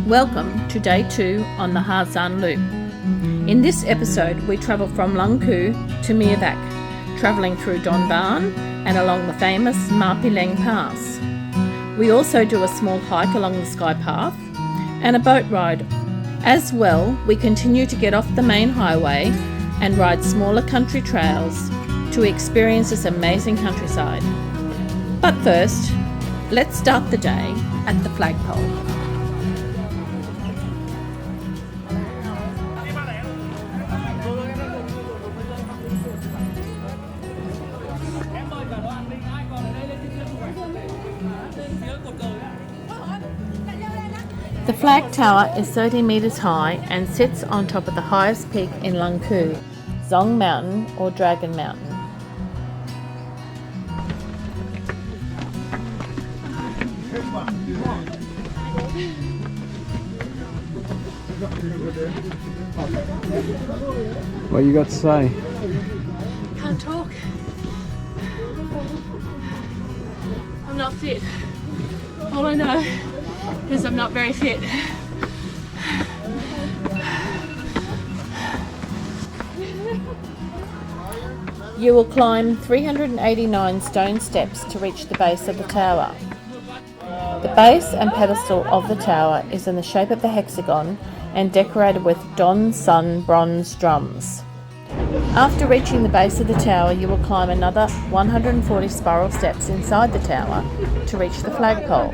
Welcome to day 2 on the Ha Giang Loop. In this episode we travel from Lung Cu to Mea Vak, travelling through Don Ban and along the famous Ma Pi Leng Pass. We also do a small hike along the Skypath and a boat ride. As well, we continue to get off the main highway and ride smaller country trails to experience this amazing countryside. But first, let's start the day at the flagpole. The flag tower is 30 metres high and sits on top of the highest peak in Lung Cu, Zong Mountain or Dragon Mountain. What you got to say? Can't talk. I'm not fit. All I know is I'm not very fit. You will climb 389 stone steps to reach the base of the tower. The base and pedestal of the tower is in the shape of a hexagon and decorated with Don Sun bronze drums. After reaching the base of the tower, you will climb another 140 spiral steps inside the tower to reach the flagpole.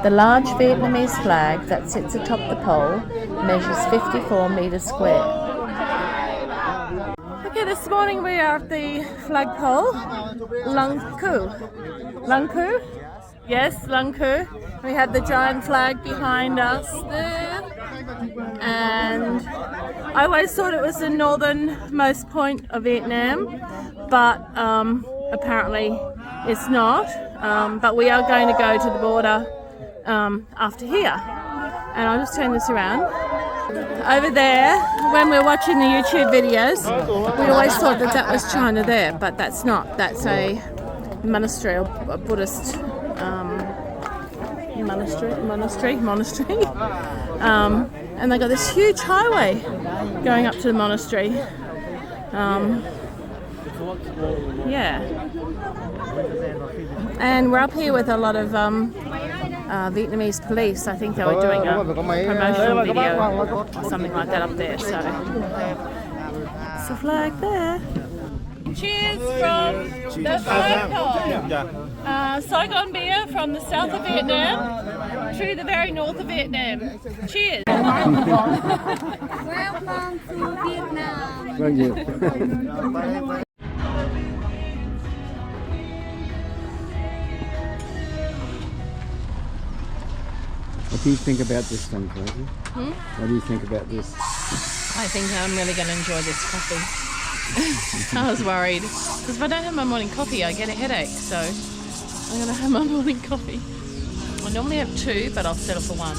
The large Vietnamese flag that sits atop the pole measures 54 metres square. Okay, this morning we are at the flagpole, Lung Cu. Lung Cu? Yes, Lung Cu. We have the giant flag behind us there. And I always thought it was the northernmost point of Vietnam, but apparently it's not. But we are going to go to the border after here. And I'll just turn this around. Over there, when we're watching the YouTube videos, we always thought that that was China there, but that's not. That's a monastery, or a Buddhist monastery. And they got this huge highway going up to the monastery. Yeah. And we're up here with a lot of Vietnamese police. I think they were doing a promotional video or something like that up there. So it's a flag there. Cheers from the flagpole. Saigon beer from the south of Vietnam to the very north of Vietnam. Cheers. Welcome to Vietnam. Thank you. What do you think about this one, Tracey? What do you think about this? I think I'm really going to enjoy this coffee. I was worried because if I don't have my morning coffee I get a headache, so I'm going to have my morning coffee. I normally have 2, but I'll settle for 1.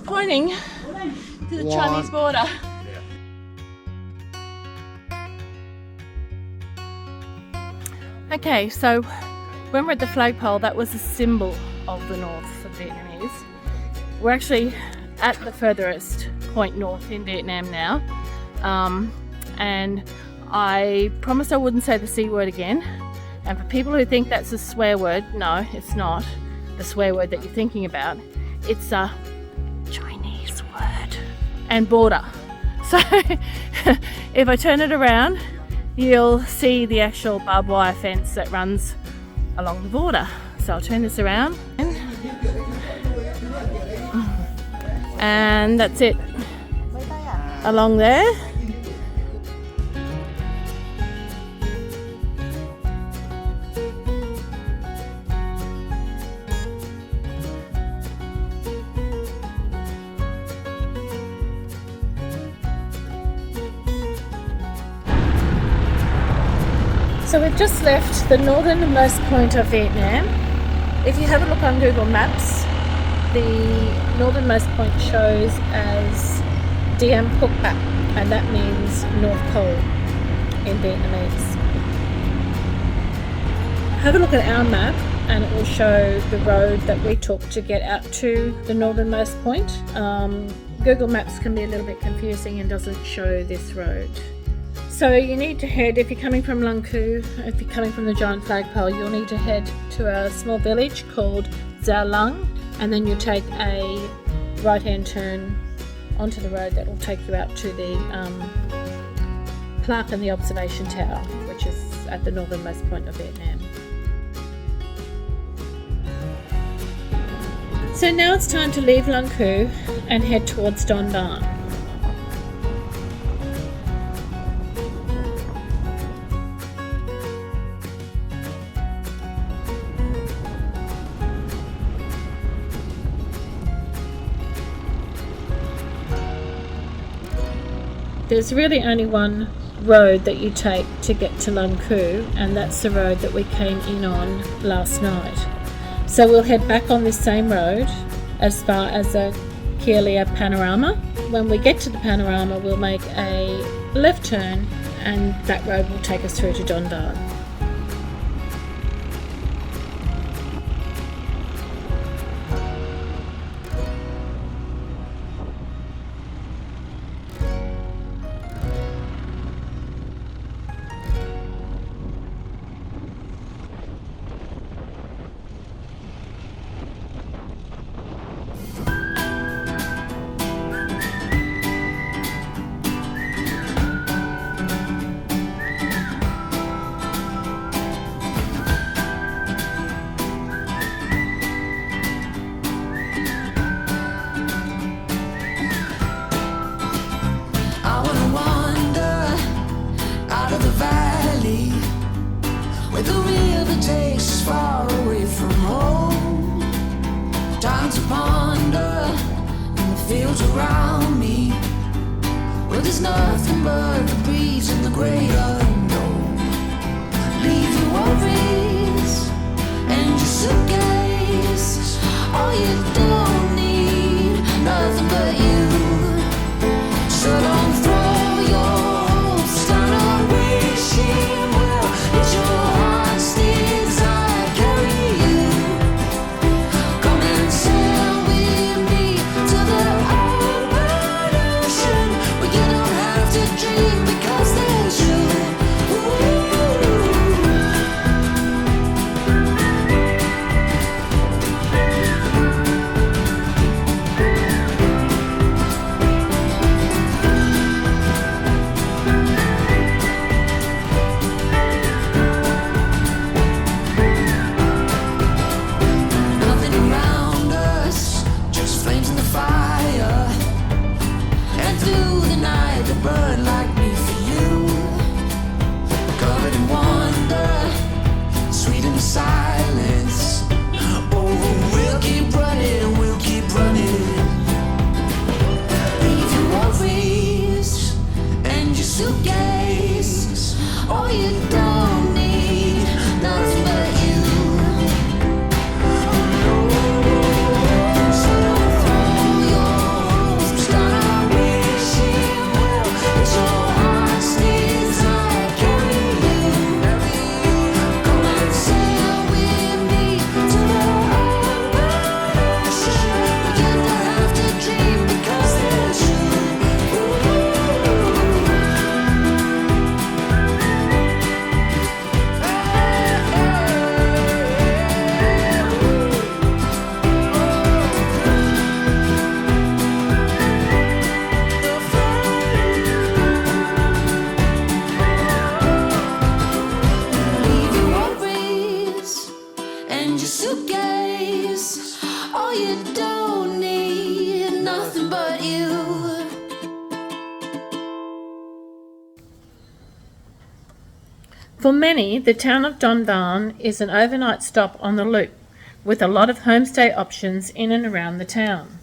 Pointing to the Chinese border. Okay, so when we're at the flagpole, that was a symbol of the north for Vietnamese. We're actually at the furthest point north in Vietnam now, and I promised I wouldn't say the C word again. And for people who think that's a swear word, no, it's not the swear word that you're thinking about. It's a Chinese word. and border. So if I turn it around, you'll see the actual barbed wire fence that runs along the border. So I'll turn this around, and that's it along there. So we've just left the northernmost point of Vietnam. If you have a look on Google Maps, the northernmost point shows as Diem Phuc Bap, and that means North Pole in Vietnamese. Have a look at our map and it will show the road that we took to get out to the northernmost point. Google Maps can be a little bit confusing and doesn't show this road. So you need to head, if you're coming from Lung Cu, if you're coming from the giant flagpole, you'll need to head to a small village called Gia Lung, and then you take a right-hand turn onto the road that will take you out to the plaque and the observation tower, which is at the northernmost point of Vietnam. So now it's time to leave Lung Cu and head towards Don Ban. There's really only one road that you take to get to Lung Cu, and that's the road that we came in on last night. So we'll head back on this same road as far as the Khe Lia Panorama. When we get to the panorama, we'll make a left turn and that road will take us through to Don Ban. Where the river takes us far away from home. Time to ponder in the fields around me, where there's nothing but the breeze and the great unknown. Leave your worries and your suitcase. All you don't need, nothing but you. So don't throw your hopes down a wishing well. It's your heart's desire carry you. Come and sail with me to the open ocean, where you don't have to dream because there's you. Ooh. For many, the town of Don Van is an overnight stop on the loop, with a lot of homestay options in and around the town.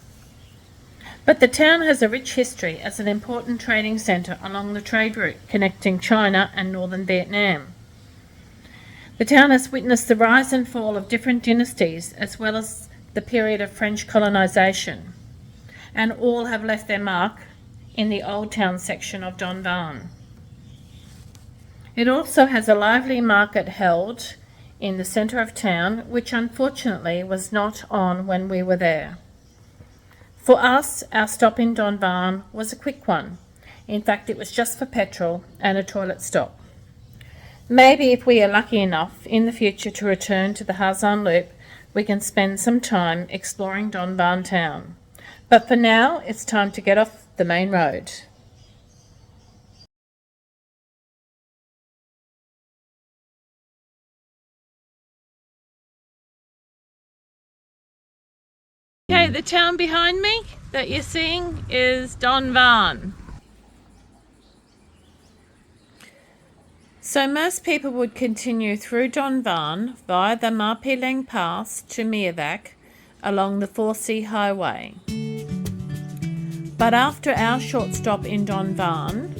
But the town has a rich history as an important trading centre along the trade route connecting China and northern Vietnam. The town has witnessed the rise and fall of different dynasties as well as the period of French colonisation, and all have left their mark in the Old Town section of Don Van. It also has a lively market held in the centre of town, which unfortunately was not on when we were there. For us, our stop in Don Van was a quick one. In fact, it was just for petrol and a toilet stop. Maybe if we are lucky enough in the future to return to the Ha Giang Loop, we can spend some time exploring Don Van town. But for now, it's time to get off the main road. Okay, the town behind me that you're seeing is Don Van. So most people would continue through Don Van via the Ma Pi Leng Pass to Mievac along the 4C highway. But after our short stop in Don Van,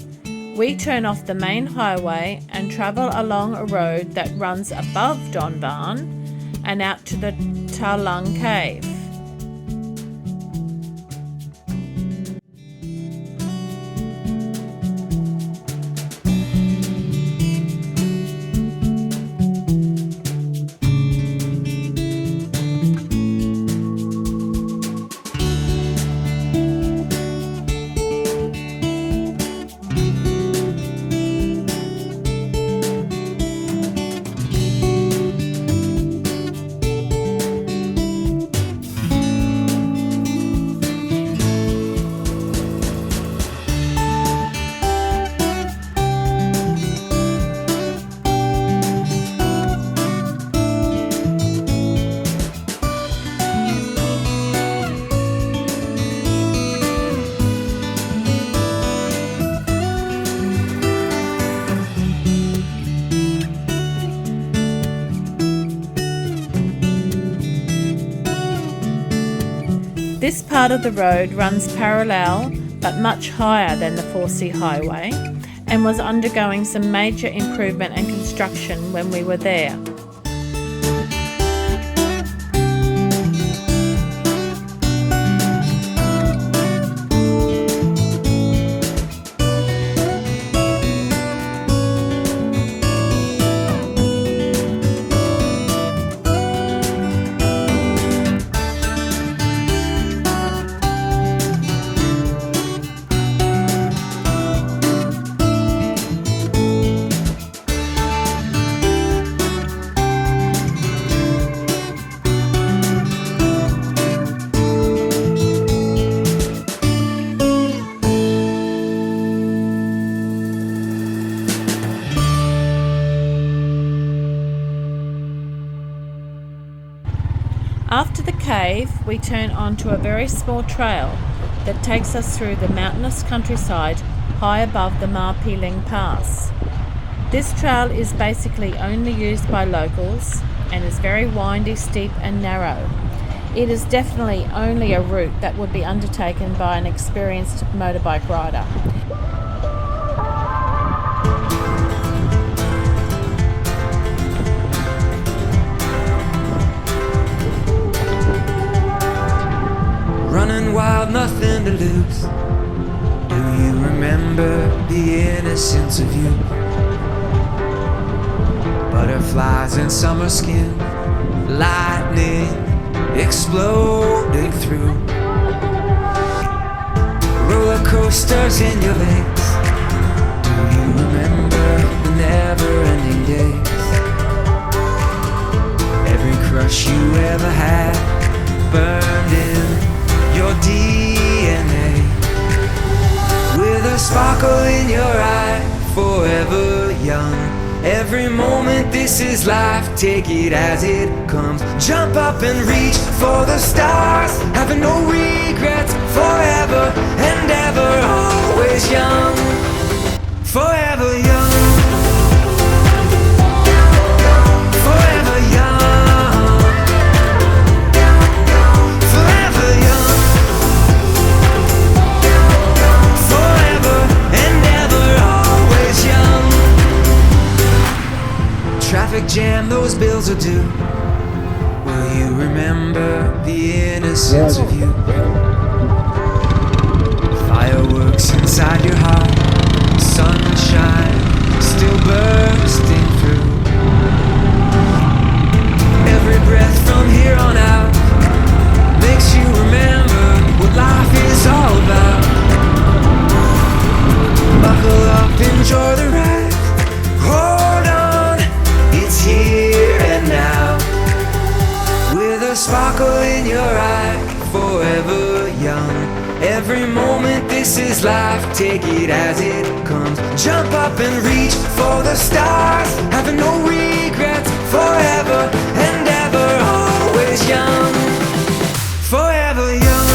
we turn off the main highway and travel along a road that runs above Don Van and out to the Pai Lung Cave. This part of the road runs parallel but much higher than the 4C highway and was undergoing some major improvement and construction when we were there. After the cave, we turn onto a very small trail that takes us through the mountainous countryside high above the Ma Pi Leng Pass. This trail is basically only used by locals and is very windy, steep and narrow. It is definitely only a route that would be undertaken by an experienced motorbike rider. Running wild, nothing to lose. Do you remember the innocence of you? Butterflies in summer skin, lightning exploding through. Roller coasters in your veins. Do you remember the never-ending days? Every crush you ever had burned in your DNA, with a sparkle in your eye, forever young. Every moment, this is life, take it as it comes. Jump up and reach for the stars, having no regrets, forever and ever, always young, forever young. do? Will you remember the innocence of you? Fireworks inside your heart, sunshine still bursting through. Every breath from here on out makes you remember what life is all about. Buckle up, enjoy the ride. Hold on, it's here and now. With a sparkle in your eye, forever young. Every moment, this is life, take it as it comes. Jump up and reach for the stars, having no regrets, forever and ever, always young. Forever young.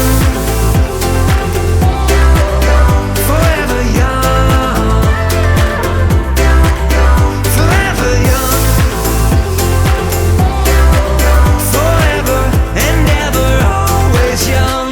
Forever young. Forever young. Forever and ever, always young.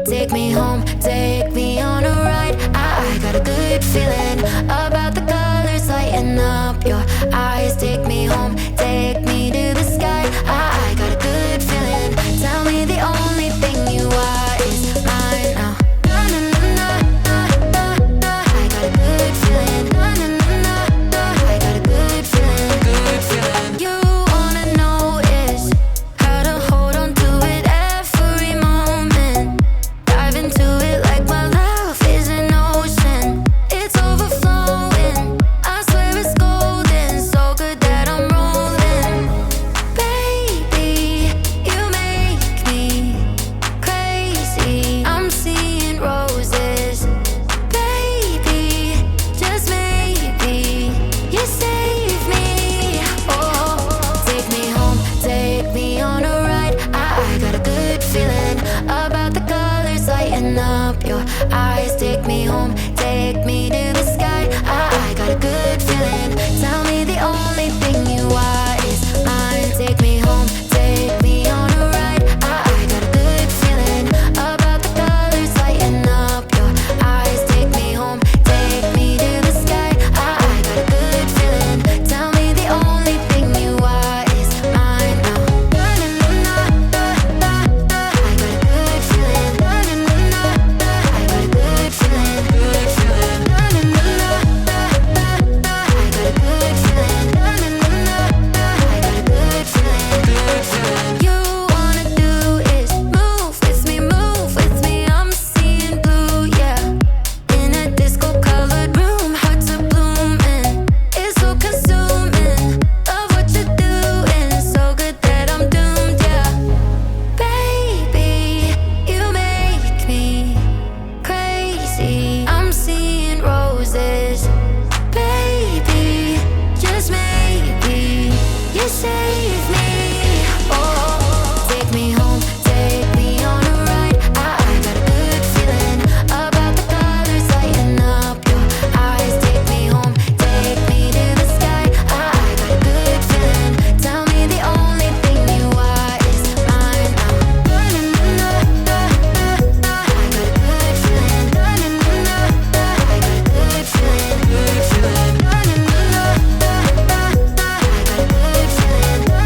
Take me home, take me on a ride. I got a good feeling about the colors lighting up your eyes. Take me home, take me to the sky. I got a good feeling. Tell me the only thing you are is mine now. Na na na na na na. I got a good feeling. Na na na na. I got a good feeling. Good feeling. You wanna know is how to hold on to it every moment. Dive into it like my love is an ocean. It's overflowing. I swear it's golden. So good that I'm rolling. Baby, you make me crazy. I'm seeing roses. Baby, just maybe you save me. Oh, take me home, take me on a ride. I got a good feeling about the colors lighting up your eyes. Take me home, take me to the sky. I got a good feeling. Tell me the only thing you are is mine. Take me home, take me on a ride. I got a good feeling about the colors lighting up your eyes. Take me home, take me to the sky. I got a good feeling. Tell me the only thing you are is mine now. Na na na na na na. I got a good feeling. Na na na na. I got a good feeling. Good feeling. Na na na na na na. I got a good feeling. Na na na na na. I got a good feeling. Good feeling. You wanna do is move with me, move with me. I'm seeing blue, yeah. In a disco-colored room, hearts are blooming. It's so consuming. Love what you're doing, so good that I'm doomed, yeah. Baby, you make me crazy. I'm seeing roses. Baby, just maybe you save me. Oh, take me home, take me on a ride. I got a good feeling about the colors lighting up your eyes. Take me home, take me to the sky. I got a good feeling. Tell me the only thing you are is mine now. Na na na na na na. I got a good feeling. Na na na na na. I got a good feeling. Good feeling. Na na na na na na. I got a good feeling. Na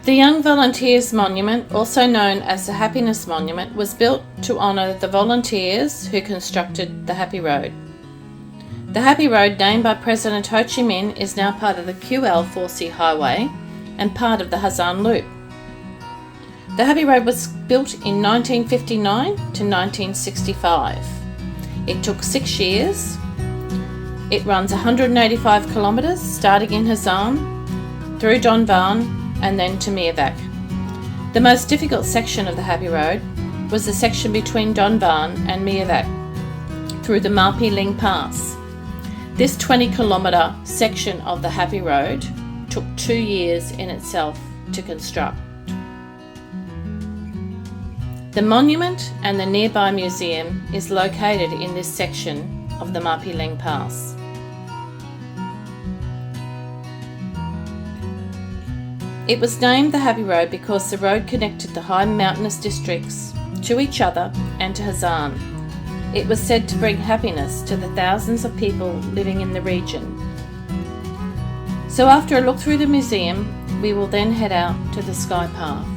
The Young Volunteers Monument, also known as the Happiness Monument, was built to honour the volunteers who constructed the Happy Road. The Happy Road, named by President Ho Chi Minh, is now part of the QL 4C Highway and part of the Ha Giang Loop. The Happy Road was built in 1959 to 1965. It took 6 years. It runs 185 kilometres, starting in Ha Giang, through Don Van, and then to Mea Vak. The most difficult section of the Happy Road was the section between Don Van and Mea Vak, through the Ma Pi Leng Pass. This 20-kilometre section of the Happy Road took 2 years in itself to construct. The monument and the nearby museum is located in this section of the Ma Pi Leng Pass. It was named the Happy Road because the road connected the high mountainous districts to each other and to Ha Giang. It was said to bring happiness to the thousands of people living in the region. So after a look through the museum, we will then head out to the Skypath.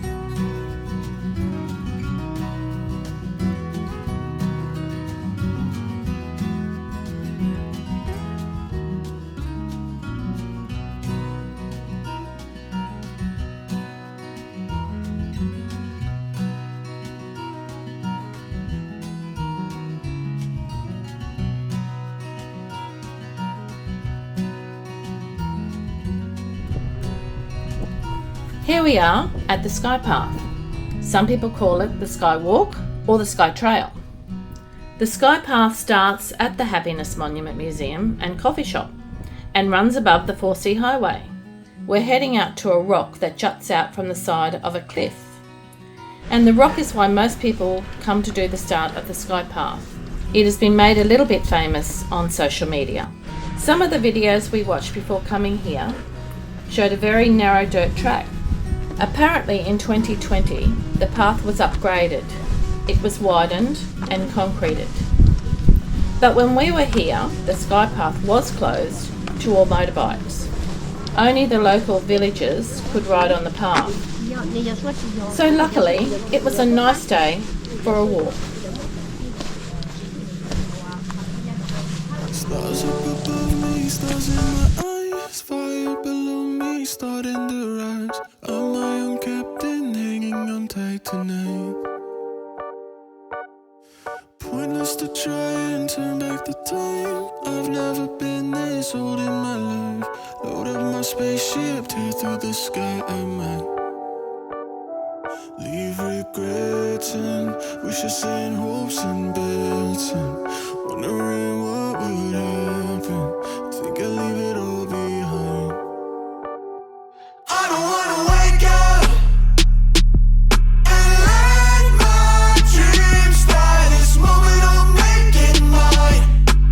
Here we are at the Skypath. Some people call it the Skywalk or the Sky Trail. The Skypath starts at the Happiness Monument Museum and Coffee Shop and runs above the 4C Highway. We're heading out to a rock that juts out from the side of a cliff. And the rock is why most people come to do the start of the Skypath. It has been made a little bit famous on social media. Some of the videos we watched before coming here showed a very narrow dirt track. Apparently in 2020, the path was upgraded. It was widened and concreted. But when we were here, the Skypath was closed to all motorbikes. Only the local villagers could ride on the path. So luckily, it was a nice day for a walk. Stars up above me, stars in my eyes, fire below me, starting to rise. I'm my own captain, hanging on tight tonight. Pointless to try and turn back the time. I've never been this old in my life. Load up my spaceship, tear through the sky, I might leave regretting, wishing, hopes and bets, and wondering what would happen. Think I'll leave it all behind. I don't wanna wake up and let my dreams die. This moment I'll make it mine.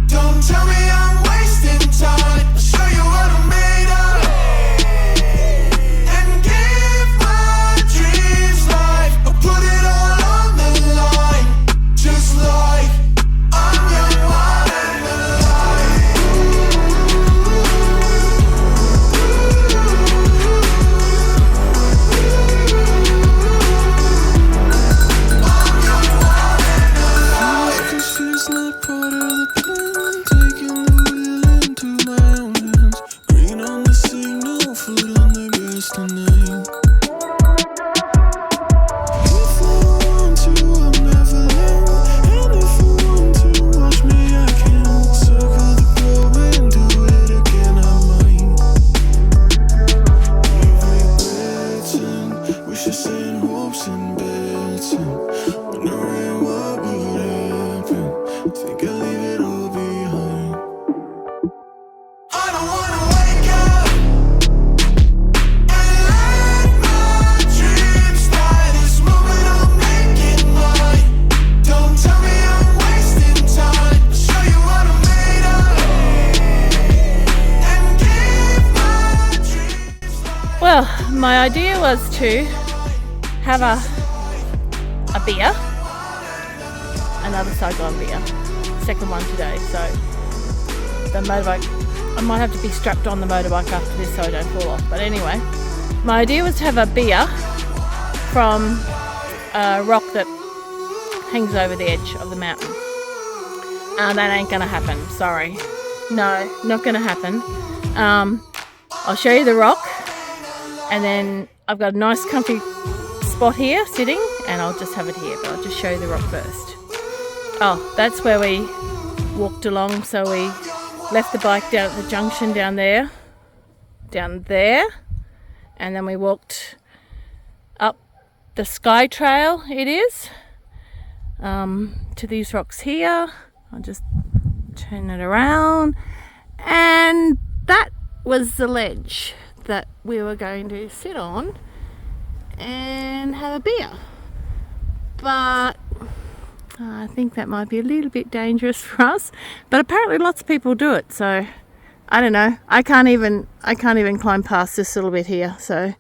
Don't tell me I'm wasting time. I'll show you what I'm made of and give my dreams life. I'll put it all on the line, just like I'm young, wild and alive. Cause fear's not part of the plan. Taking the wheel into my own hands. Green on the signal, foot on the gas tonight. If I want to, I'll never land. And if I want to watch me, I can. Circle the globe and do it again, I might. Leave regrets and wishes and hopes and bets, and wondering what would happen. Think I'll leave it all behind. I don't wanna wake up and let my dreams die. This moment I'll make it mine. Don't tell me I'm wasting time. I'll show you what I'm made of and give my dreams life. Well, my idea was to have a beer, another Saigon beer, second one today, so the motorbike, I might have to be strapped on the motorbike after this so I don't fall off, but anyway, My idea was to have a beer from a rock that hangs over the edge of the mountain. That ain't gonna happen, sorry. No, not gonna happen. I'll show you the rock, and then I've got a nice comfy spot here sitting, and I'll just have it here, but I'll just show you the rock first. Oh, that's where we walked along, so we left the bike down at the junction down there, and then we walked up the sky trail, it is, to these rocks here. I'll just turn it around, and that was the ledge that we were going to sit on and have a beer, but I think that might be a little bit dangerous for us, but apparently lots of people do it, so I don't know. I can't even climb past this little bit here, so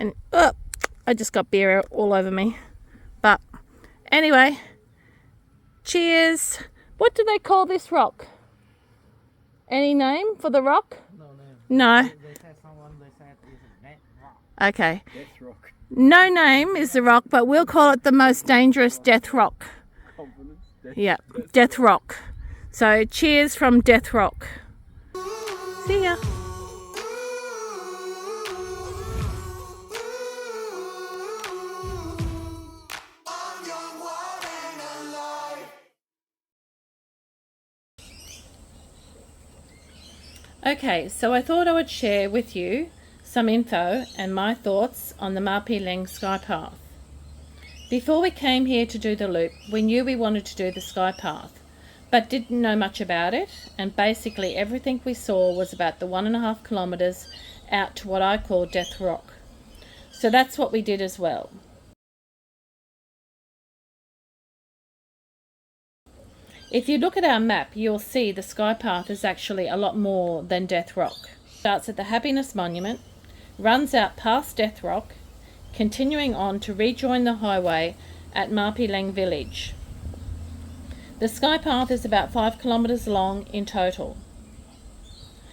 and I just got beer all over me. But anyway, cheers. What do they call this rock? Any name for the rock? No. Okay. Death rock. No name is the rock, but we'll call it the most dangerous death rock. Yeah, death rock. So cheers from Death Rock. See ya. Okay, so I thought I would share with you some info and my thoughts on the Ma Pi Leng Skypath. Before we came here to do the loop, we knew we wanted to do the Skypath, but didn't know much about it, and basically everything we saw was about the 1.5 kilometres out to what I call Death Rock. So that's what we did as well. If you look at our map, you'll see the Skypath is actually a lot more than Death Rock. It starts at the Happiness Monument, runs out past Death Rock, continuing on to rejoin the highway at Ma Pi Leng Village. The Skypath is about 5 kilometres long in total.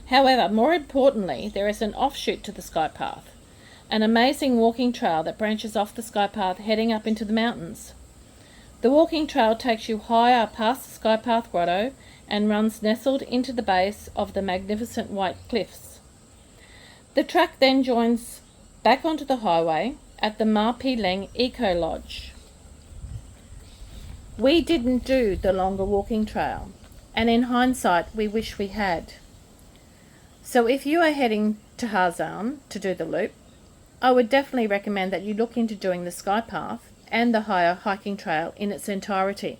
However, more importantly, there is an offshoot to the Skypath, an amazing walking trail that branches off the Skypath heading up into the mountains. The walking trail takes you higher past the Skypath grotto and runs nestled into the base of the magnificent white cliffs. The track then joins back onto the highway at the Ma Pi Leng Eco Lodge. We didn't do the longer walking trail, and in hindsight we wish we had. So if you are heading to Ha Giang to do the loop, I would definitely recommend that you look into doing the Skypath and the higher hiking trail in its entirety.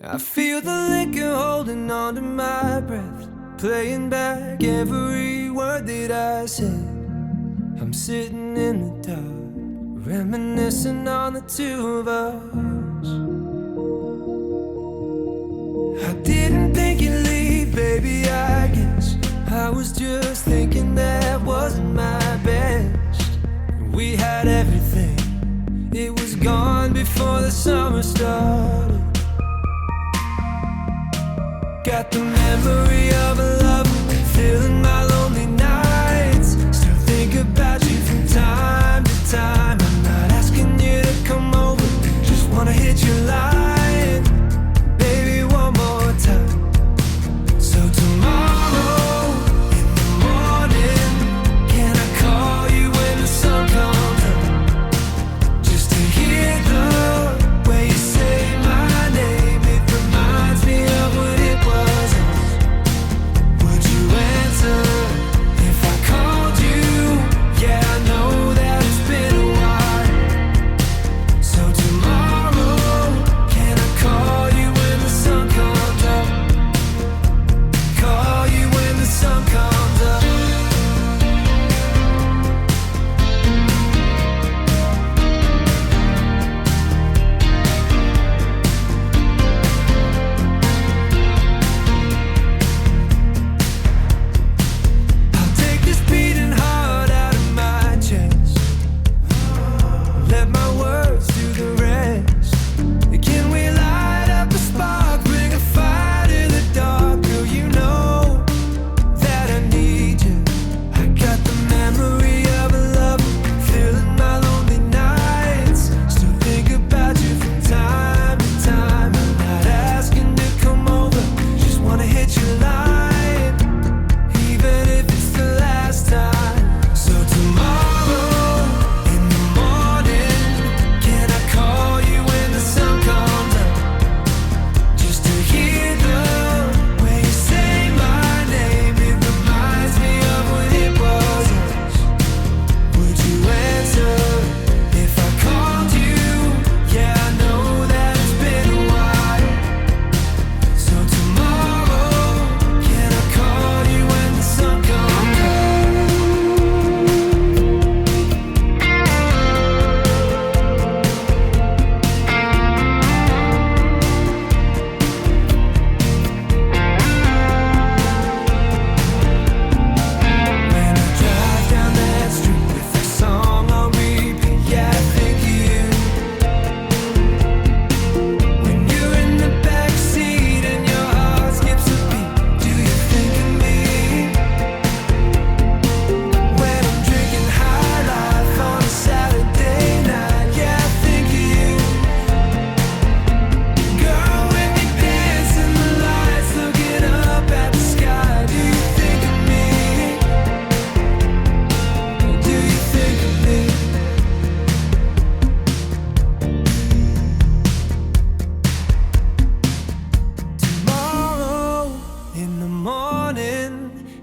I feel the liquor holding on to my breath, playing back every word that I said. I'm sitting in the dark, reminiscing on the two of us. I didn't think you'd leave, baby, I guess I was just thinking that wasn't my best. We had everything, it was gone before the summer started. Got the memory of a love, filling my lonely nights. Still think about you from time to time. I'm not asking you to come over, just wanna hit your line, baby, one more time. So tomorrow in the morning, can I call you when the sun comes up? Just to hear the way you say my name, it reminds me of when it was us.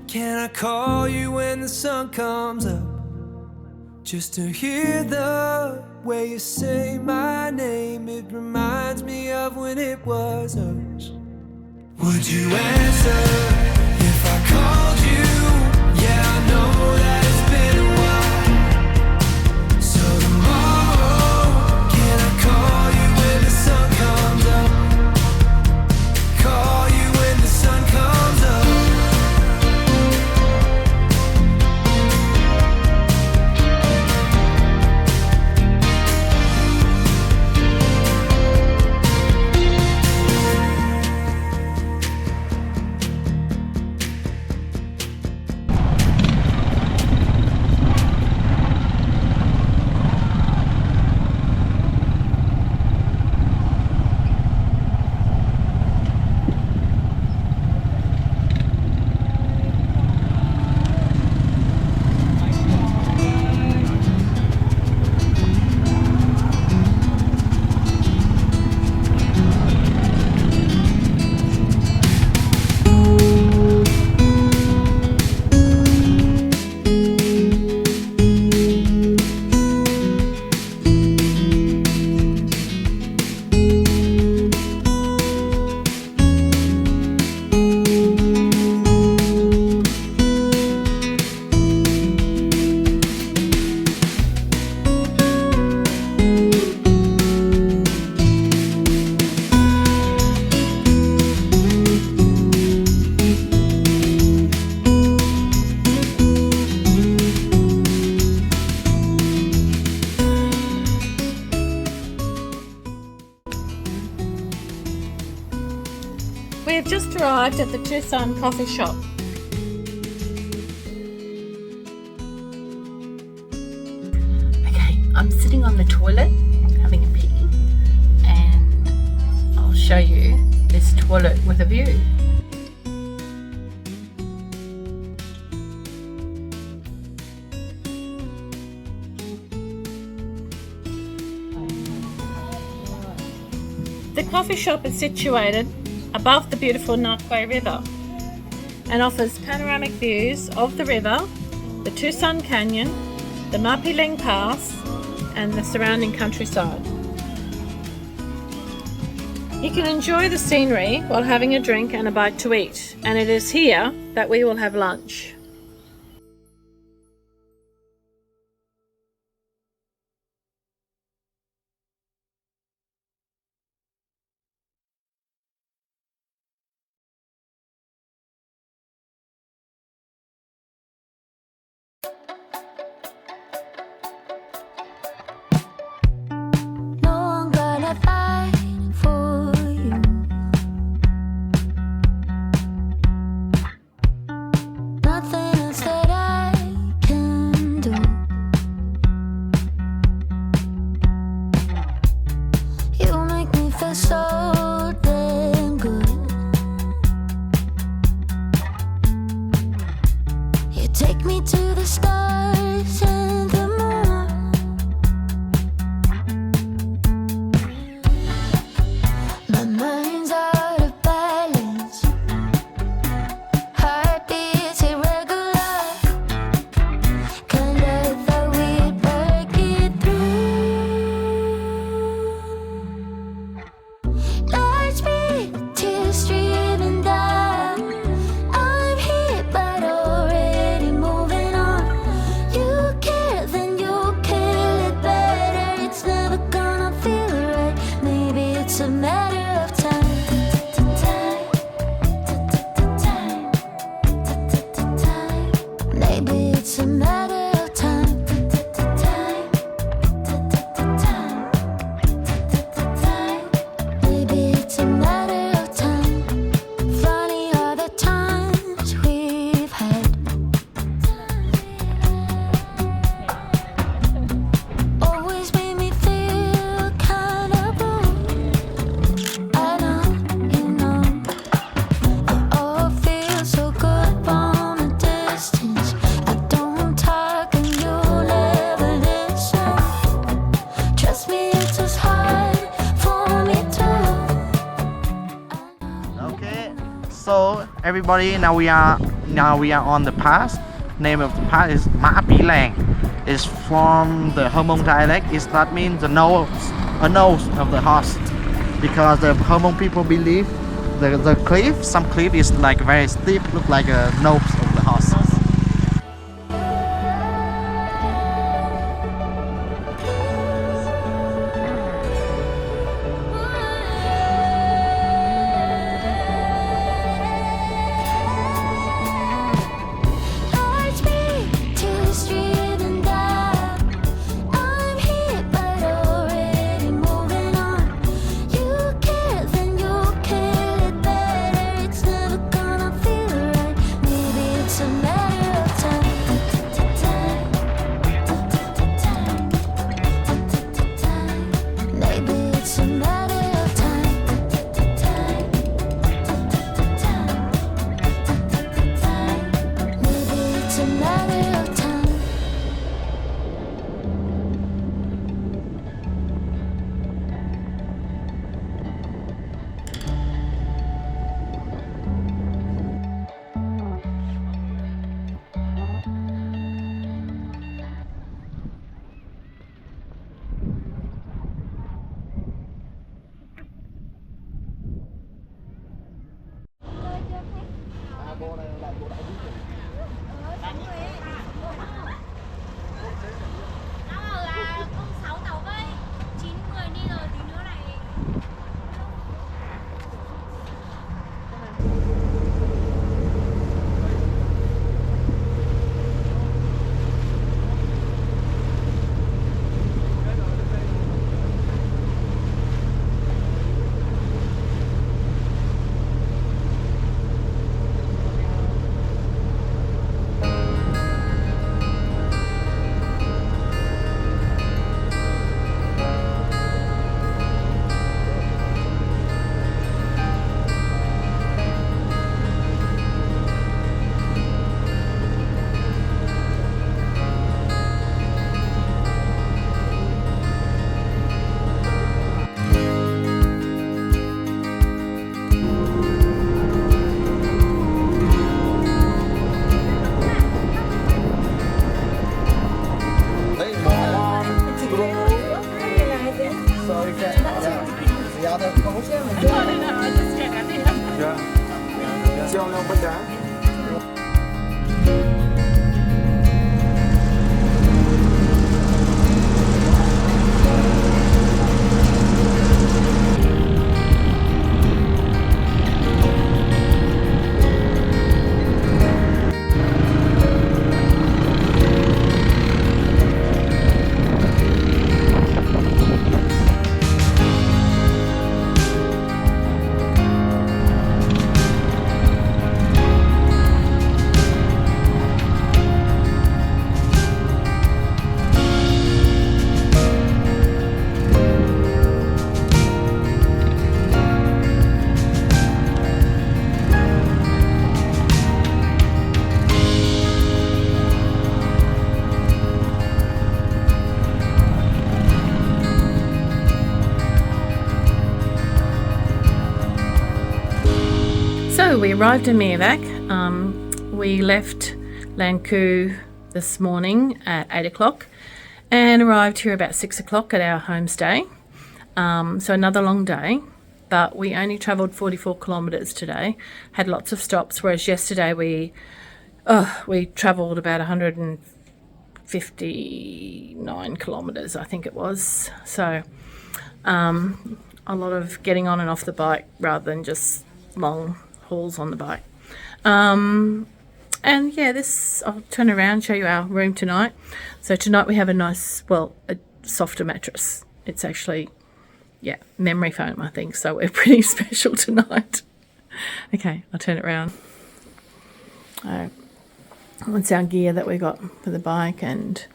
Can I call you when the sun comes up? Just to hear the way you say my name, it reminds me of when it was us. Would you answer if I called you? Yeah, I know that it's been a while. So tomorrow, can I call you when the sun comes up? Call you when the sun comes up. We have just arrived at the Tucson coffee shop. Okay, I'm sitting on the toilet having a pee, and I'll show you this toilet with a view. The coffee shop is situated above the beautiful Nho Que River and offers panoramic views of the river, the Tucson Canyon, the Ma Pi Leng Pass and the surrounding countryside. You can enjoy the scenery while having a drink and a bite to eat, and it is here that we will have lunch. Take me to the stars and the moon. My mind's out of balance. Heartbeats irregular. Kinda thought we'd work it through. Large beat, tears streaming down. I'm here but already moving on. You care, then you'll kill it better. It's never gonna feel right. Maybe it's a matter of time. Maybe it's a matter of time. Maybe it's a matter of time. Funny are the times we've had. Always made me feel kind of blue. I know, you know, it all feels so good from a distance. I don't talk and you'll never listen. Trust me, it's as hard for me too. Okay, so everybody, now we are Now we are on the pass. Name of the pass is Ma Pi Leng. It's from the Hmong dialect. That means the nose of the horse, because the Hmong people believe the cliff, some cliff is like very steep, look like a nose of the horse. Hearts beat to the street and down. I'm here, but already moving on. You care, then you'll kill it better. It's never gonna feel right. Maybe it's a matter of time. Maybe it's a matter of time. Maybe it's a matter of time. So we arrived in Meavac. We left Lanku this morning at 8 o'clock and arrived here about 6 o'clock at our homestay. So another long day, but we only travelled 44 kilometres today. Had lots of stops, whereas yesterday we travelled about 159 kilometres, I think it was. So a lot of getting on and off the bike rather than just long hauls on the bike. And yeah, I'll turn around and show you our room tonight. So tonight we have a softer mattress. It's actually, memory foam, I think. So we're pretty special tonight. Okay, I'll turn it around. That's our gear that we got for the bike, and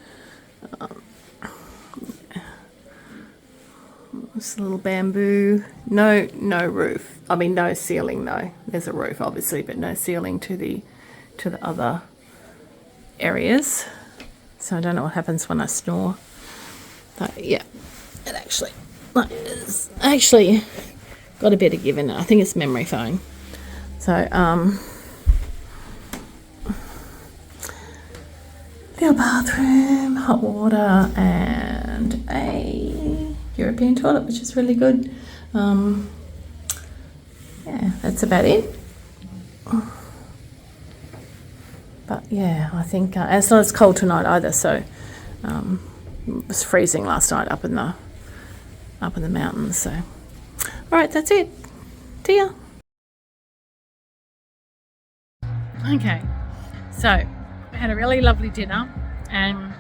this little bamboo. No roof. I mean, no ceiling though. There's a roof, obviously, but no ceiling to the other areas. So I don't know what happens when I snore. But yeah, it actually got a bit of give in it. I think it's memory foam. So Little bathroom, hot water, and a European toilet, which is really good. Yeah, that's about it. But yeah, I think and it's not as cold tonight either. So it was freezing last night up in the mountains. So all right, that's it. See ya. Okay, so we had a really lovely dinner and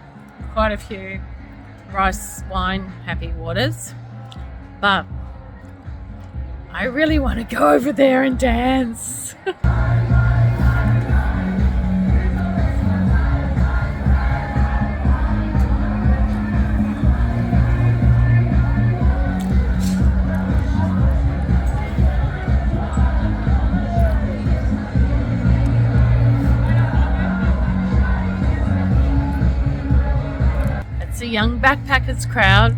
quite a few rice, wine, happy waters. But I really want to go over there and dance. It's a young backpackers crowd.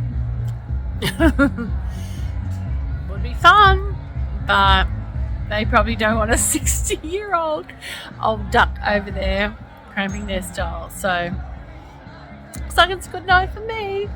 Would be fun, but they probably don't want a 60-year-old old duck over there cramping their style. So looks like it's a good night for me.